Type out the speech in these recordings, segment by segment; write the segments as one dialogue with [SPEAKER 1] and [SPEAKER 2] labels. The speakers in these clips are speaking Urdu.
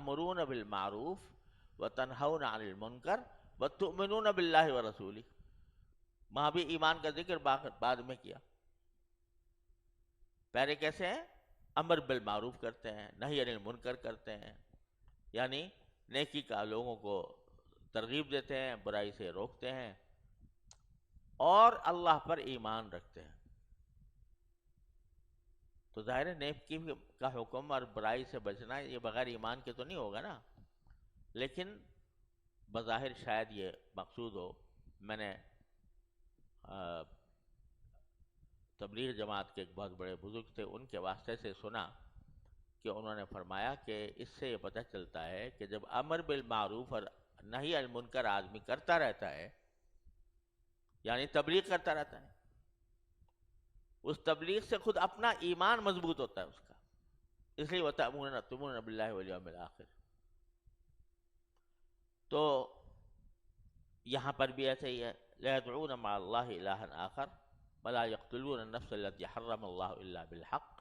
[SPEAKER 1] تأمرون بالمعروف وتنہون عن المنکر وتؤمنون باللہ ورسولہ. وہاں بھی ایمان کا ذکر بعد میں کیا. پہلے کیسے ہیں؟ امر بالمعروف کرتے ہیں، نہی عن المنکر کرتے ہیں، یعنی نیکی کا لوگوں کو ترغیب دیتے ہیں، برائی سے روکتے ہیں، اور اللہ پر ایمان رکھتے ہیں. تو ظاہر ہے نیکی کا حکم اور برائی سے بچنا یہ بغیر ایمان کے تو نہیں ہوگا نا. لیکن بظاہر شاید یہ مقصود ہو. میں نے تبلیغ جماعت کے ایک بہت بڑے بزرگ تھے، ان کے واسطے سے سنا کہ انہوں نے فرمایا کہ اس سے یہ پتہ چلتا ہے کہ جب امر بالمعروف اور نہی عن المنکر آدمی کرتا رہتا ہے، یعنی تبلیغ کرتا رہتا ہے، اس تبلیغ سے خود اپنا ایمان مضبوط ہوتا ہے اس کا. اس لیے وَتَأْمُرُونَ بِاللَّهِ وَالْيَوْمِ الْآخِرِ. تو یہاں پر بھی ایسے ہی ہے، لَا يَدْعُونَ مَعَ اللَّهِ إِلَٰهًا آخَرَ وَلَا يَقْتُلُونَ النَّفْسَ الَّتِي حَرَّمَ اللَّهُ إِلَّا بِالْحَقِّ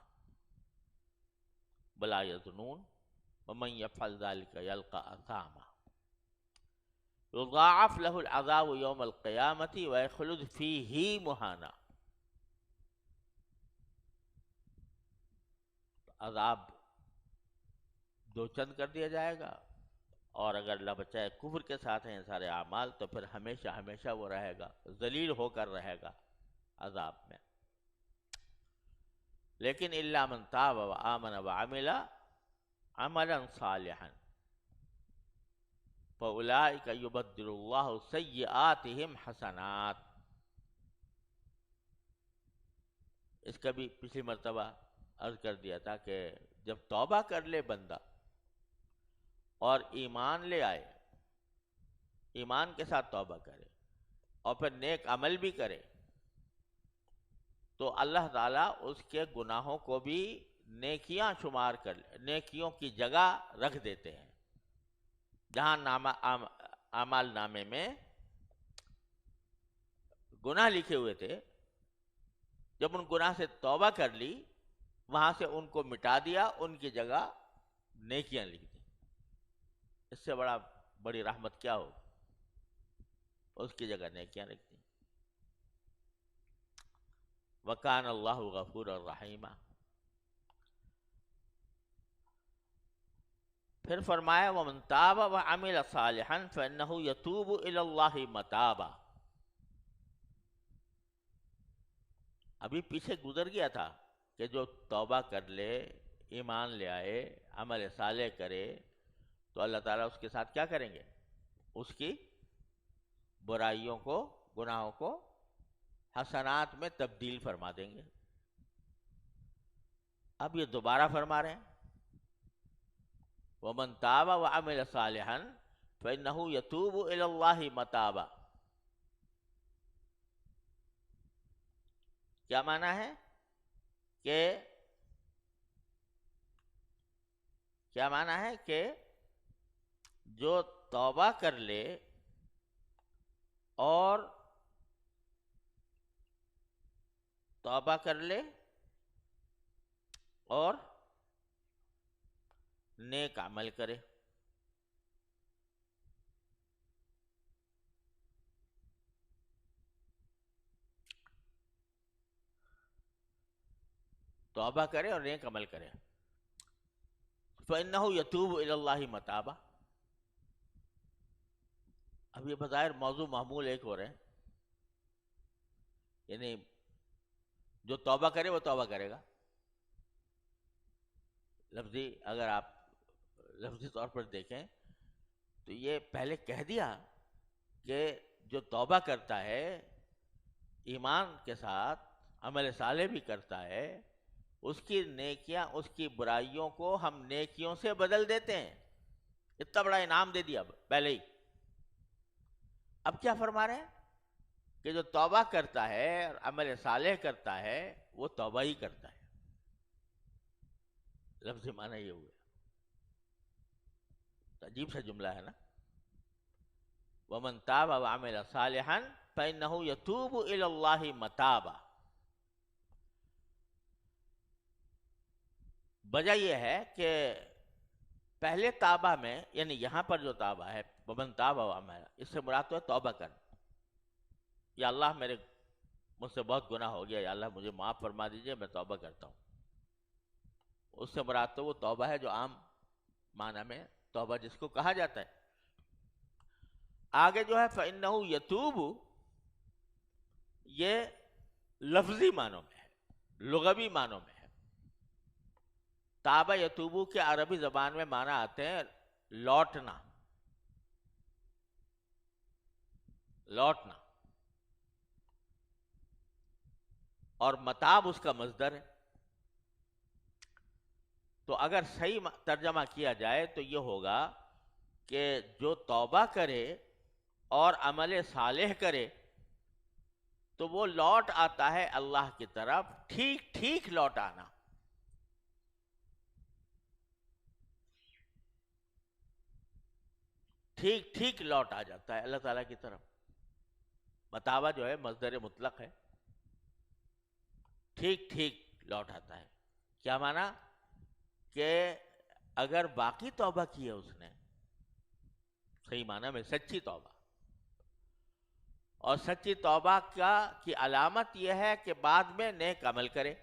[SPEAKER 1] وَلَا يَزْنُونَ وَمَن يَفْعَلْ ذَلِكَ يَلْقَ أَثَامًا يُضَاعَفْ لَهُ الْعَذَابُ يَوْمَ الْقِيَامَةِ وَيَخْلُدْ فِيهِ مُهَانًا. عذاب دو چند کر دیا جائے گا، اور اگر اللہ بچائے کفر کے ساتھ ہیں سارے اعمال تو پھر ہمیشہ ہمیشہ وہ رہے گا، ذلیل ہو کر رہے گا عذاب میں. لیکن الا من تاب وآمن وعمل عملا صالحا فاولئک یبدل اللہ سیئاتہم حسنات. اس کا بھی پچھلی مرتبہ عرض کر دیا تھا کہ جب توبہ کر لے بندہ اور ایمان لے آئے، ایمان کے ساتھ توبہ کرے اور پھر نیک عمل بھی کرے، تو اللہ تعالیٰ اس کے گناہوں کو بھی نیکیاں شمار کر نیکیوں کی جگہ رکھ دیتے ہیں. جہاں اعمال نامے میں گناہ لکھے ہوئے تھے، جب ان گناہ سے توبہ کر لی، وہاں سے ان کو مٹا دیا، ان کی جگہ نیکیاں لکھ دی. اس سے بڑی رحمت کیا ہو، اس کی جگہ نیکیاں لکھ دی. وَكَانَ اللَّهُ غَفُورًا رَحِيمًا. پھر فرمایا وَمَن تَابَ وَعَمِلَ صَالِحًا فَإِنَّهُ يَتُوبُ إِلَى اللَّهِ مَتَابًا. ابھی پیچھے گزر گیا تھا کہ جو توبہ کر لے، ایمان لے آئے، عمل صالح کرے، تو اللہ تعالیٰ اس کے ساتھ کیا کریں گے؟ اس کی برائیوں کو، گناہوں کو حسنات میں تبدیل فرما دیں گے. اب یہ دوبارہ فرما رہے ہیں وَمَن تَابَ وَعَمِلَ صَالِحًا فَإِنَّهُ يَتُوبُ إِلَى اللَّهِ مَتَابًا. کیا معنی ہے کہ جو توبہ کر لے اور نیک عمل کرے. توبہ کرے اور نیک عمل کرے. فَإِنَّهُ يَتُوبُ إِلَى اللَّهِ مَتَابًا. اب یہ بظاہر موضوع محمول ایک ہو رہے ہیں، یعنی جو توبہ کرے وہ توبہ کرے گا. اگر آپ لفظی طور پر دیکھیں تو یہ پہلے کہہ دیا کہ جو توبہ کرتا ہے ایمان کے ساتھ، عمل صالح بھی کرتا ہے، اس کی نیکیاں، اس کی برائیوں کو ہم نیکیوں سے بدل دیتے ہیں. اتنا بڑا انعام دے دیا پہلے ہی. اب کیا فرما رہے ہیں کہ جو توبہ کرتا ہے اور عمل صالح کرتا ہے وہ توبہ ہی کرتا ہے. لفظ معنی یہ ہوا. عجیب سا جملہ ہے نا. وَمَن تَابَ وَعَمِلَ صَالِحًا فَإِنَّهُ يَتُوبُ إِلَى اللَّهِ مَتَابًا. وجہ یہ ہے کہ پہلے تابہ میں، یعنی یہاں پر جو تابہ ہے ومن تاب وآمن، اس سے مراد تو ہے توبہ کرنا. یا اللہ مجھ سے بہت گناہ ہو گیا، یا اللہ مجھے معاف فرما دیجئے، میں توبہ کرتا ہوں. اس سے مراد تو وہ توبہ ہے جو عام معنی میں توبہ جس کو کہا جاتا ہے. آگے جو ہے فَإِنَّهُ يَتُوبُ، یہ لفظی معنوں میں ہے، لغوی معنوں میں ہے. تابہ یتوبو کے عربی زبان میں معنی آتے ہیں لوٹنا، لوٹنا، اور متاب اس کا مصدر ہے. تو اگر صحیح ترجمہ کیا جائے تو یہ ہوگا کہ جو توبہ کرے اور عمل صالح کرے تو وہ لوٹ آتا ہے اللہ کی طرف، ٹھیک ٹھیک لوٹ آنا. ٹھیک ٹھیک لوٹ آ جاتا ہے اللہ تعالیٰ کی طرف. متابہ جو ہے مصدر مطلق ہے، ٹھیک ٹھیک لوٹ آتا ہے. کیا معنی؟ کہ اگر باقی توبہ کی ہے اس نے، صحیح معنی میں سچی توبہ، اور سچی توبہ کی علامت یہ ہے کہ بعد میں نیک عمل کرے،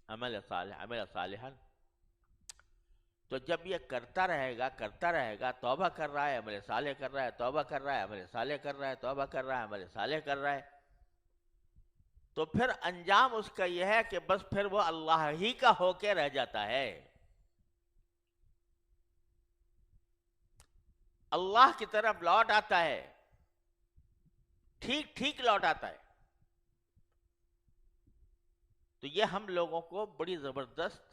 [SPEAKER 1] عمل صالحا. تو جب یہ کرتا رہے گا، توبہ کر رہا ہے، عمل صالح کر رہا ہے، توبہ کر رہا ہے، عمل صالح کر رہا ہے، توبہ کر رہا ہے، عمل صالح کر رہا ہے، تو پھر انجام اس کا یہ ہے کہ بس پھر وہ اللہ ہی کا ہو کے رہ جاتا ہے، اللہ کی طرف لوٹ آتا ہے، ٹھیک ٹھیک لوٹ آتا ہے. تو یہ ہم لوگوں کو بڑی زبردست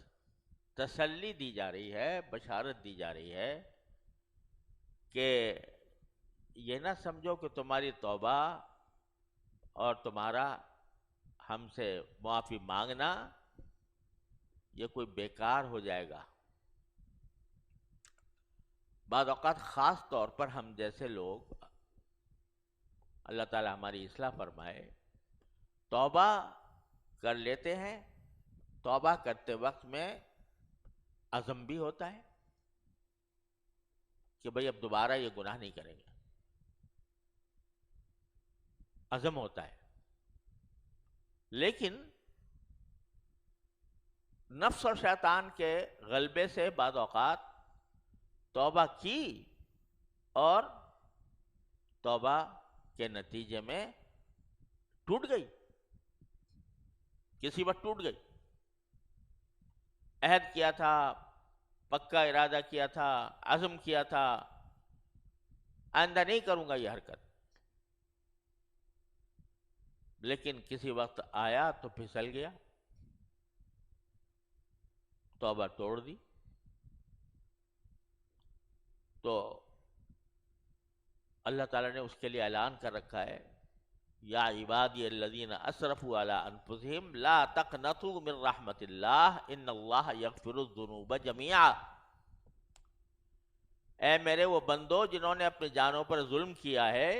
[SPEAKER 1] تسلی دی جا رہی ہے، بشارت دی جا رہی ہے کہ یہ نہ سمجھو کہ تمہاری توبہ اور تمہارا ہم سے معافی مانگنا یہ کوئی بیکار ہو جائے گا. بعض اوقات خاص طور پر ہم جیسے لوگ، اللہ تعالی ہماری اصلاح فرمائے، توبہ کر لیتے ہیں، توبہ کرتے وقت میں عزم بھی ہوتا ہے کہ بھئی اب دوبارہ یہ گناہ نہیں کریں گے، عزم ہوتا ہے. لیکن نفس اور شیطان کے غلبے سے بعض اوقات توبہ کی اور توبہ کے نتیجے میں ٹوٹ گئی، کسی وقت ٹوٹ گئی. عہد کیا تھا، پکا ارادہ کیا تھا، عزم کیا تھا، آئندہ نہیں کروں گا یہ حرکت، لیکن کسی وقت آیا تو پھسل گیا، توبہ توڑ دی. تو اللہ تعالیٰ نے اس کے لیے اعلان کر رکھا ہے، یا عبادی الذین اسرفوا علی انفسہم لا تقنطوا من رحمت اللہ ان اللہ یغفر الذنوب جميعا. اے میرے وہ بندو جنہوں نے اپنی جانوں پر ظلم کیا ہے،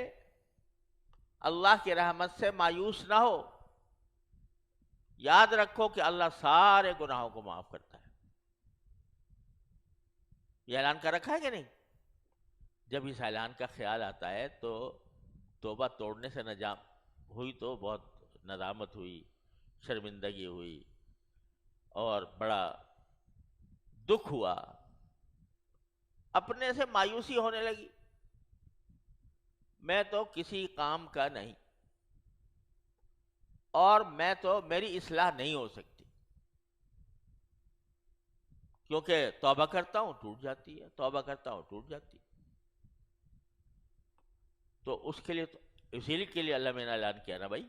[SPEAKER 1] اللہ کی رحمت سے مایوس نہ ہو، یاد رکھو کہ اللہ سارے گناہوں کو معاف کرتا ہے. یہ اعلان کر رکھا ہے کہ نہیں؟ جب اس اعلان کا خیال آتا ہے تو توبہ توڑنے سے نجام ہوئی تو بہت ندامت ہوئی، شرمندگی ہوئی، اور بڑا دکھ ہوا، اپنے سے مایوسی ہونے لگی، میں تو کسی کام کا نہیں، اور میں تو میری اصلاح نہیں ہو سکتی، کیونکہ توبہ کرتا ہوں ٹوٹ جاتی ہے، توبہ کرتا ہوں ٹوٹ جاتی ہے. تو اس کے لیے اسی کے لیے اللہ میں نے اعلان کیا نا بھائی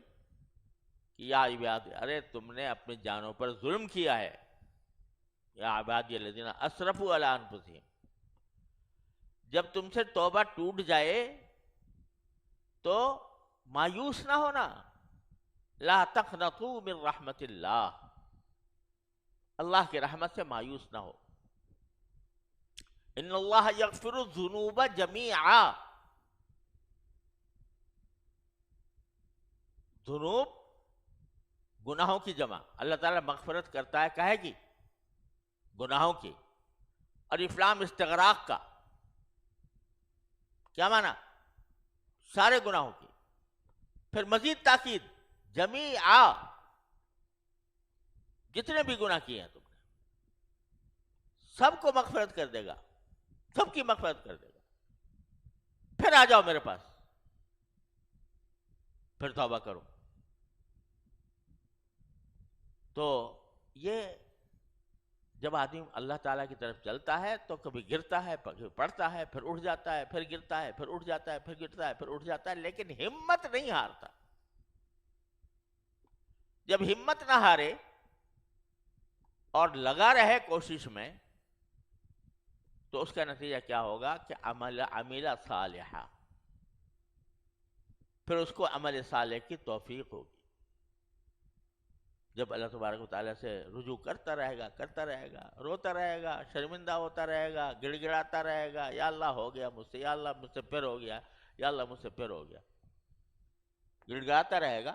[SPEAKER 1] کہ یا عباد، ارے تم نے اپنی جانوں پر ظلم کیا ہے، یا عبادی الذین اسرفوا علی انفسہم. جب تم سے توبہ ٹوٹ جائے تو مایوس نہ ہونا، لا تقنطوا من رحمت اللہ، اللہ کی رحمت سے مایوس نہ ہو. ان اللہ یغفر الذنوب جميعا، ذنوب گناہوں کی جمع، اللہ تعالیٰ مغفرت کرتا ہے کہے گی گناہوں کی، اور افلام استغراق کا کیا معنی؟ سارے گناہوں کی. پھر مزید تاکید، جمیعا، جتنے بھی گناہ کیے ہیں تم نے سب کو مغفرت کر دے گا، سب کی مغفرت کر دے گا. پھر آ جاؤ میرے پاس، پھر توبہ کرو. تو یہ جب آدمی اللہ تعالیٰ کی طرف چلتا ہے تو کبھی گرتا ہے، کبھی پڑتا ہے، پھر اٹھ جاتا ہے، پھر گرتا ہے، پھر اٹھ جاتا ہے، پھر گرتا ہے، پھر اٹھ جاتا ہے، لیکن ہمت نہیں ہارتا. جب ہمت نہ ہارے اور لگا رہے کوشش میں، تو اس کا نتیجہ کیا ہوگا کہ عمل صالحہ، پھر اس کو عمل صالح کی توفیق ہوگی. جب اللہ تبارک و تعالیٰ سے رجوع کرتا رہے گا، روتا رہے گا، شرمندہ ہوتا رہے گا، گڑ گڑاتا رہے گا، یا اللہ ہو گیا مجھ سے، یا اللہ مجھ سے پھر ہو گیا، یا اللہ مجھ سے پھر ہو گیا، گڑ گڑاتا رہے گا،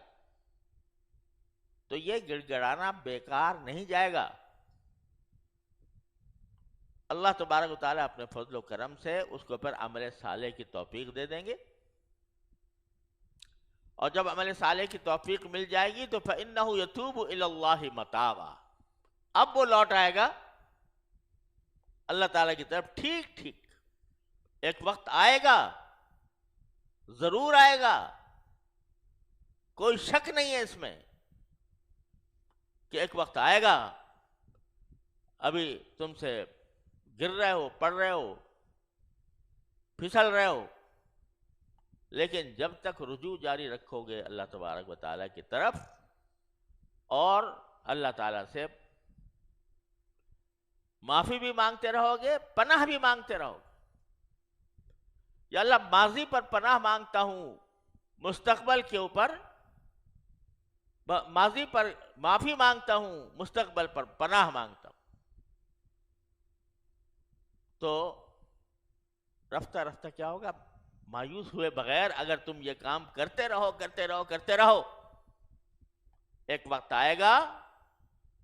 [SPEAKER 1] تو یہ گڑ گڑانا بیکار نہیں جائے گا. اللہ تبارک و تعالیٰ اپنے فضل و کرم سے اس کو پھر عمل صالح کی توفیق دے دیں گے. اور جب عمل صالح کی توفیق مل جائے گی تو فَإِنَّهُ يَتُوبُ إِلَى اللَّهِ مَتَابًا، اب وہ لوٹ آئے گا اللہ تعالیٰ کی طرف ٹھیک ٹھیک. ایک وقت آئے گا، ضرور آئے گا، کوئی شک نہیں ہے اس میں کہ ایک وقت آئے گا. ابھی تم سے گر رہے ہو، پڑ رہے ہو، پھسل رہے ہو، لیکن جب تک رجوع جاری رکھو گے اللہ تبارک و تعالیٰ کی طرف، اور اللہ تعالیٰ سے معافی بھی مانگتے رہو گے، پناہ بھی مانگتے رہو گے. یا اللہ ماضی پر پناہ مانگتا ہوں، مستقبل کے اوپر ماضی پر معافی مانگتا ہوں، مستقبل پر پناہ مانگتا ہوں. تو رفتہ رفتہ کیا ہوگا؟ مایوس ہوئے بغیر اگر تم یہ کام کرتے رہو، ایک وقت آئے گا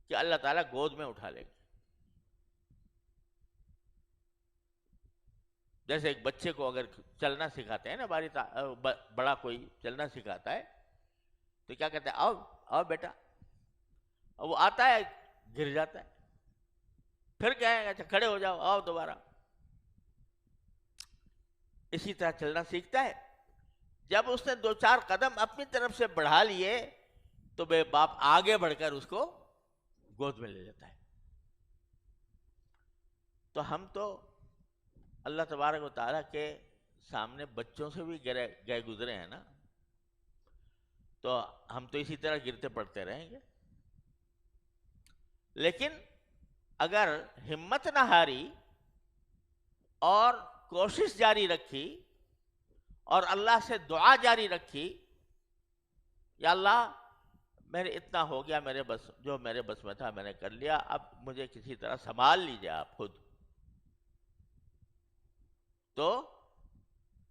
[SPEAKER 1] کہ اللہ تعالیٰ گود میں اٹھا لے گا. جیسے ایک بچے کو اگر چلنا سکھاتے ہیں نا، بڑا کوئی چلنا سکھاتا ہے تو کیا کہتے ہیں؟ آؤ آؤ بیٹا. اور وہ آتا ہے، گر جاتا ہے، پھر کہیں گے اچھا کھڑے ہو جاؤ، آؤ دوبارہ. اسی طرح چلنا سیکھتا ہے. جب اس نے 2-4 قدم اپنی طرف سے بڑھا لیے تو بے باپ آگے بڑھ کر اس کو گود میں لے لیتا ہے. تو ہم تو اللہ تبارک و تعالیٰ کے سامنے بچوں سے بھی گئے گزرے ہیں نا، تو ہم تو اسی طرح گرتے پڑتے رہیں گے. لیکن اگر ہمت نہ ہاری اور کوشش جاری رکھی اور اللہ سے دعا جاری رکھی، یا اللہ میرے اتنا ہو گیا، میرے بس، جو میرے بس میں تھا میں نے کر لیا، اب مجھے کسی طرح سنبھال لیجئے آپ خود، تو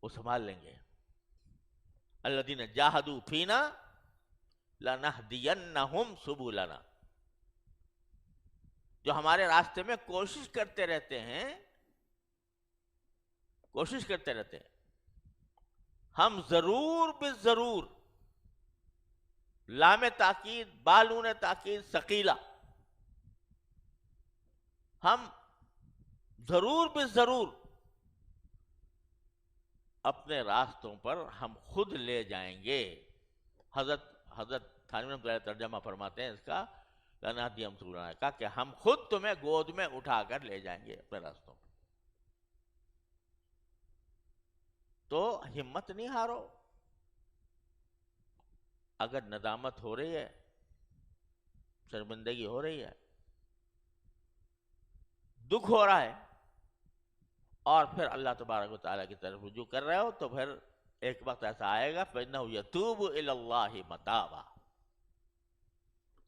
[SPEAKER 1] وہ سنبھال لیں گے. الذین جاہدوا فینا لنہدینہم سبلنا، جو ہمارے راستے میں کوشش کرتے رہتے ہیں، ہم ضرور بالضرور، لام تاکید، بالون تاکید ثقیلہ، ہم ضرور بالضرور اپنے راستوں پر ہم خود لے جائیں گے. حضرت تھانوی رحمۃ اللہ ترجمہ فرماتے ہیں اس کا، لنہدینہم سبلنا کا، کہ ہم خود تمہیں گود میں اٹھا کر لے جائیں گے اپنے راستوں پر. تو ہمت نہیں ہارو. اگر ندامت ہو رہی ہے، شرمندگی ہو رہی ہے، دکھ ہو رہا ہے، اور پھر اللہ تبارک و تعالیٰ کی طرف رجوع کر رہے ہو، تو پھر ایک وقت ایسا آئے گا فَإِنَّهُ يَتُوبُ إِلَى اللَّهِ مَتَابًا،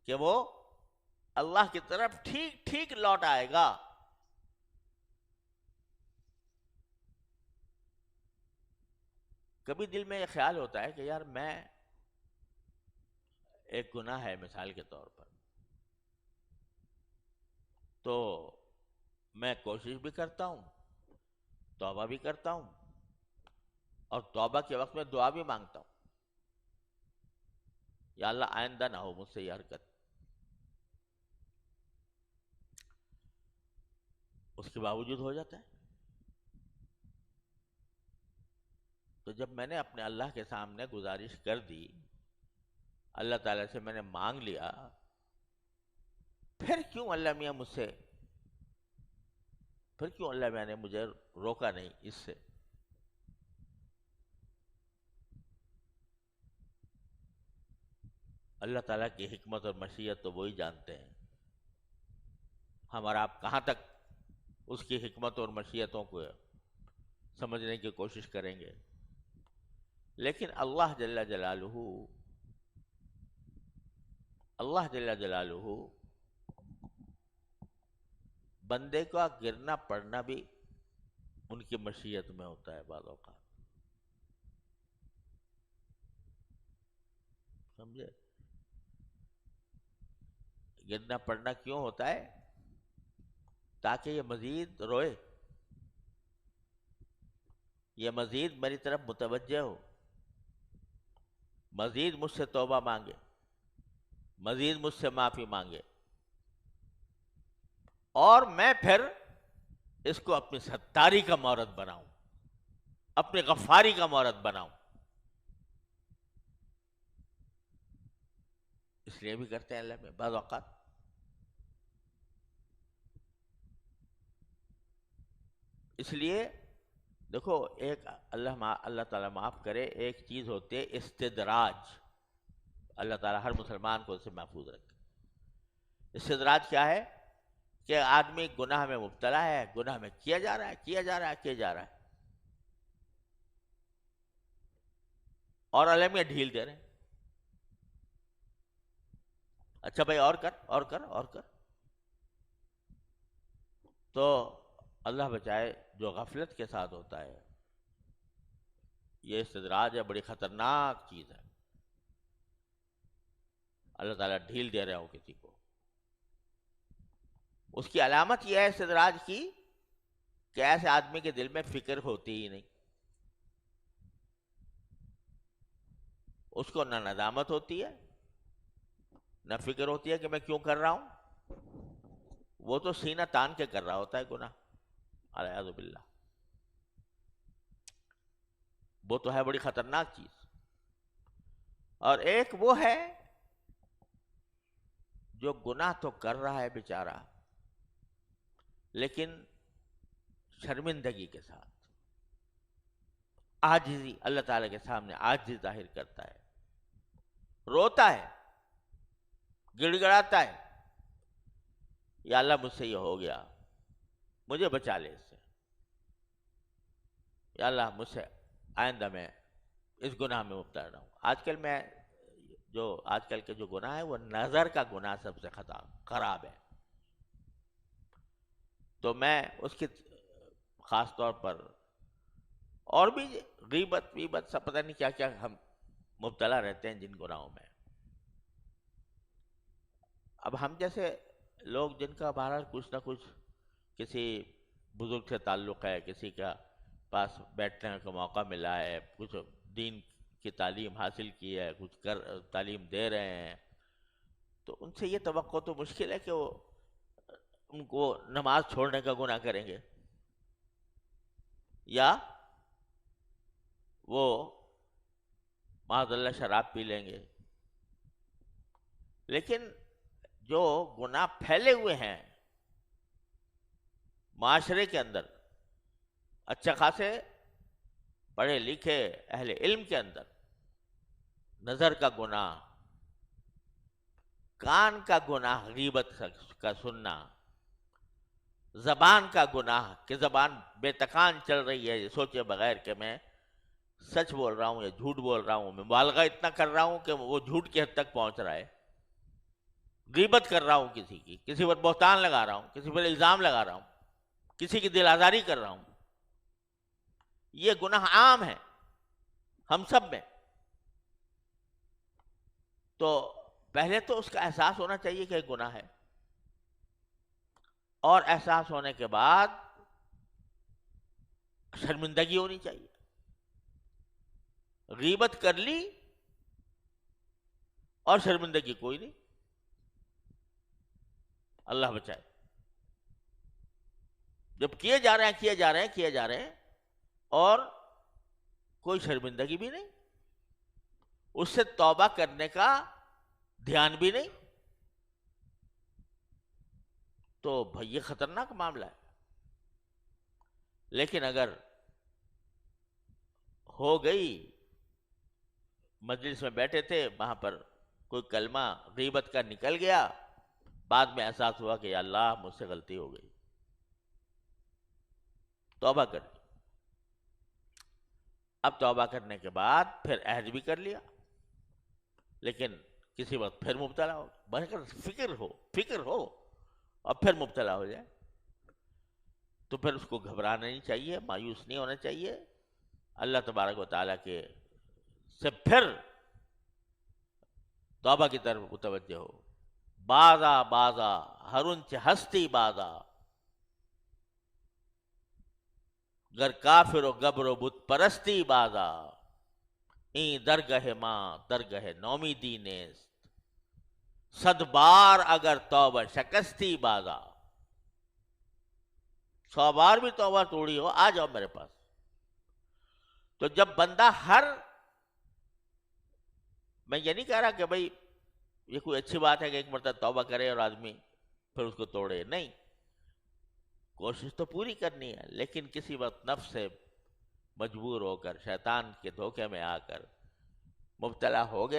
[SPEAKER 1] کہ وہ اللہ کی طرف ٹھیک ٹھیک لوٹ آئے گا. کبھی دل میں یہ خیال ہوتا ہے کہ یار میں، ایک گناہ ہے مثال کے طور پر، تو میں کوشش بھی کرتا ہوں، توبہ بھی کرتا ہوں، اور توبہ کے وقت میں دعا بھی مانگتا ہوں، یا اللہ آئندہ نہ ہو مجھ سے یہ حرکت۔ اس کے باوجود ہو جاتا ہے۔ تو جب میں نے اپنے اللہ کے سامنے گزارش کر دی، اللہ تعالیٰ سے میں نے مانگ لیا، پھر کیوں اللہ میاں مجھ سے، پھر کیوں اللہ میاں نے مجھے روکا نہیں اس سے؟ اللہ تعالیٰ کی حکمت اور مشیت تو وہی جانتے ہیں، ہم اور آپ کہاں تک اس کی حکمت اور مشیتوں کو سمجھنے کی کوشش کریں گے؟ لیکن اللہ جل جلالہ بندے کا گرنا پڑنا بھی ان کی مشیت میں ہوتا ہے بعض اوقات، سمجھے؟ گرنا پڑنا کیوں ہوتا ہے؟ تاکہ یہ مزید روئے، یہ مزید میری طرف متوجہ ہو، مزید مجھ سے توبہ مانگے، مزید مجھ سے معافی مانگے، اور میں پھر اس کو اپنی ستاری کا مورد بناؤں، اپنی غفاری کا مورد بناؤں۔ اس لیے بھی کرتے ہیں اللہ میں بعض اوقات۔ اس لیے دیکھو، ایک اللہ تعالیٰ معاف کرے، ایک چیز ہوتی ہے استدراج، اللہ تعالیٰ ہر مسلمان کو اسے محفوظ رکھے۔ استدراج کیا ہے؟ کہ آدمی گناہ میں مبتلا ہے، گناہ میں کیا جا رہا ہے، اور اللہ میں ڈھیل دے رہے ہیں، اچھا بھائی اور کر۔ تو اللہ بچائے، جو غفلت کے ساتھ ہوتا ہے، یہ استدراج ہے، بڑی خطرناک چیز ہے۔ اللہ تعالیٰ ڈھیل دے رہے ہو کسی کو، اس کی علامت یہ ہے استدراج کی کہ ایسے آدمی کے دل میں فکر ہوتی ہی نہیں، اس کو نہ ندامت ہوتی ہے، نہ فکر ہوتی ہے کہ میں کیوں کر رہا ہوں، وہ تو سینہ تان کے کر رہا ہوتا ہے گناہ، اعوذ باللہ۔ وہ تو ہے بڑی خطرناک چیز۔ اور ایک وہ ہے جو گناہ تو کر رہا ہے بیچارہ، لیکن شرمندگی کے ساتھ، عاجزی، اللہ تعالیٰ کے سامنے عاجزی ظاہر کرتا ہے، روتا ہے، گڑ گڑاتا ہے، یا اللہ مجھ سے یہ ہو گیا، مجھے بچا لے اس سے، یا اللہ مجھ سے آئندہ میں اس گناہ میں مبتلا نہ ہوں۔ آج کل کے جو گناہ ہے وہ نظر کا گناہ سب سے خراب ہے۔ تو میں اس کی خاص طور پر، اور بھی غیبت سب پتہ نہیں کیا کیا ہم مبتلا رہتے ہیں جن گناہوں میں۔ اب ہم جیسے لوگ جن کا بہرحال کچھ نہ کچھ کسی بزرگ سے تعلق ہے، کسی کا پاس بیٹھنے کا موقع ملا ہے، کچھ دین کی تعلیم حاصل کی ہے، کچھ تعلیم دے رہے ہیں، تو ان سے یہ توقع تو مشکل ہے کہ وہ ان کو نماز چھوڑنے کا گناہ کریں گے، یا وہ معاذ اللہ شراب پی لیں گے۔ لیکن جو گناہ پھیلے ہوئے ہیں معاشرے کے اندر، اچھا خاصے پڑھے لکھے اہل علم کے اندر، نظر کا گناہ، کان کا گناہ غیبت کا سننا، زبان کا گناہ کہ زبان بے تکان چل رہی ہے سوچے بغیر کہ میں سچ بول رہا ہوں یا جھوٹ بول رہا ہوں، میں مبالغہ اتنا کر رہا ہوں کہ وہ جھوٹ کی حد تک پہنچ رہا ہے، غیبت کر رہا ہوں کسی کی، کسی پر بہتان لگا رہا ہوں، کسی پر الزام لگا رہا ہوں، کسی کی دل آزاری کر رہا ہوں، یہ گناہ عام ہے ہم سب میں۔ تو پہلے تو اس کا احساس ہونا چاہیے کہ گناہ ہے، اور احساس ہونے کے بعد شرمندگی ہونی چاہیے. غیبت کر لی اور شرمندگی کوئی نہیں. اللہ بچائے. جب کیے جا رہے ہیں اور کوئی شرمندگی بھی نہیں، اس سے توبہ کرنے کا دھیان بھی نہیں، تو بھئی یہ خطرناک معاملہ ہے. لیکن اگر ہو گئی، مجلس میں بیٹھے تھے، وہاں پر کوئی کلمہ غیبت کا نکل گیا، بعد میں احساس ہوا کہ یا اللہ مجھ سے غلطی ہو گئی، توبہ کر لی. اب توبہ کرنے کے بعد پھر عہد بھی کر لیا، لیکن کسی وقت پھر مبتلا ہو، بلکہ فکر ہو اور پھر مبتلا ہو جائے، تو پھر اس کو گھبرانا نہیں چاہیے، مایوس نہیں ہونا چاہیے. اللہ تبارک و تعالیٰ کے سے پھر توبہ کی طرف متوجہ ہو. بازا ہرنچ ہستی بازا، گر کافر و گبر و بت پرستی بازا، این درگہ ماں درگہ نومیدی نیست، صد بار اگر توبہ شکستی بازا. 100 بار بھی توبہ توڑی ہو، آ جاؤ میرے پاس. تو جب بندہ میں یہ نہیں کہہ رہا کہ بھئی یہ کوئی اچھی بات ہے کہ ایک مرتبہ توبہ کرے اور آدمی پھر اس کو توڑے، نہیں، کوشش تو پوری کرنی ہے، لیکن کسی وقت نفس سے مجبور ہو کر، شیطان کے دھوکے میں آ کر مبتلا ہو گیا